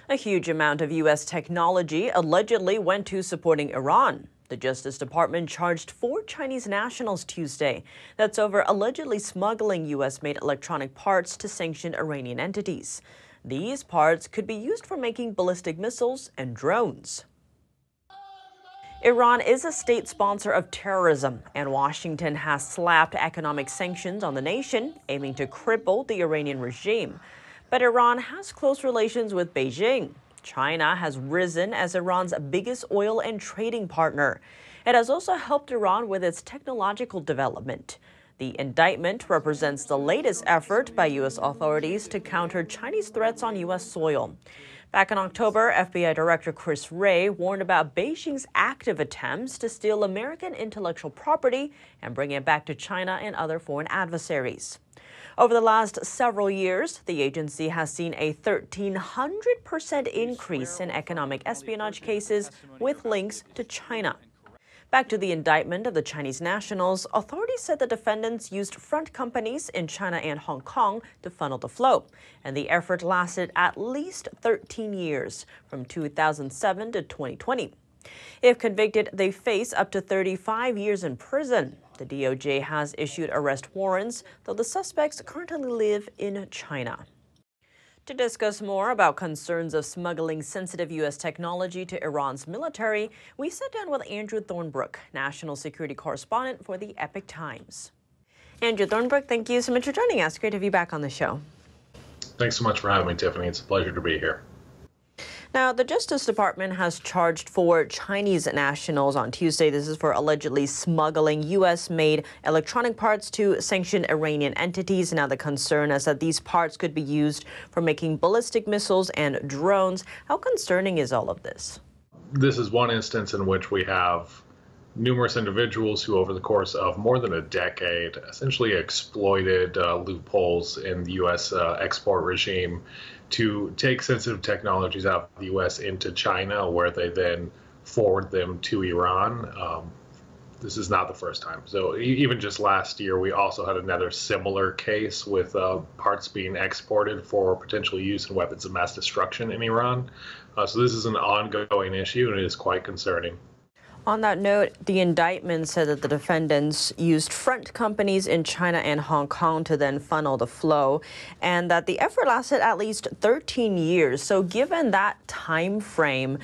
A huge amount of U.S. technology allegedly went to supporting Iran. The Justice Department charged 4 Chinese nationals Tuesday. That's over allegedly smuggling U.S.-made electronic parts to sanctioned Iranian entities. These parts could be used for making ballistic missiles and drones. Iran is a state sponsor of terrorism, and Washington has slapped economic sanctions on the nation, aiming to cripple the Iranian regime. But Iran has close relations with Beijing. China has risen as Iran's biggest oil and trading partner. It has also helped Iran with its technological development. The indictment represents the latest effort by U.S. authorities to counter Chinese threats on U.S. soil. Back in October, FBI Director Chris Wray warned about Beijing's active attempts to steal American intellectual property and bring it back to China and other foreign adversaries. Over the last several years, the agency has seen a 1,300% increase in economic espionage cases with links to China. Back to the indictment of the Chinese nationals, authorities said the defendants used front companies in China and Hong Kong to funnel the flow, and the effort lasted at least 13 years, from 2007 to 2020. If convicted, they face up to 35 years in prison. The DOJ has issued arrest warrants, though the suspects currently live in China. To discuss more about concerns of smuggling sensitive U.S. technology to Iran's military, we sat down with Andrew Thornbrook, national security correspondent for the Epoch Times. Andrew Thornbrook, thank you so much for joining us. Great to have you back on the show. Thanks so much for having me, Tiffany. It's a pleasure to be here. Now, the Justice Department has charged 4 Chinese nationals on Tuesday. This is for allegedly smuggling U.S.-made electronic parts to sanctioned Iranian entities. Now, the concern is that these parts could be used for making ballistic missiles and drones. How concerning is all of this? This is one instance in which we have numerous individuals who, over the course of more than a decade, essentially exploited loopholes in the U.S. Export regime to take sensitive technologies out of the U.S. into China, where they then forward them to Iran. This is not the first time. So even just last year, we also had another similar case with parts being exported for potential use in weapons of mass destruction in Iran. So this is an ongoing issue, and it is quite concerning. On that note, the indictment said that the defendants used front companies in China and Hong Kong to then funnel the flow, and that the effort lasted at least 13 years. So given that time frame,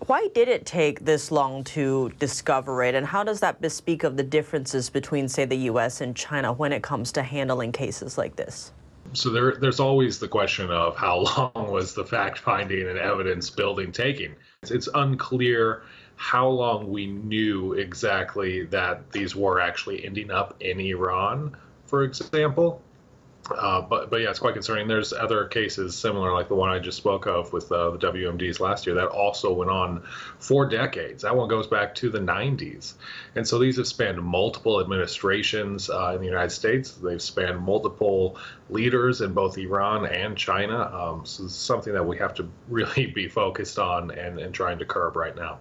why did it take this long to discover it, and how does that bespeak of the differences between, say, the U.S. and China when it comes to handling cases like this? So there's always the question of how long was the fact-finding and evidence-building taking. It's unclear how long we knew exactly that these were actually ending up in Iran, for example. But yeah, it's quite concerning. There's other cases similar, like the one I just spoke of with the WMDs last year, that also went on for decades. That one goes back to the 90s. And so these have spanned multiple administrations in the United States. They've spanned multiple leaders in both Iran and China. So this is something that we have to really be focused on and trying to curb right now.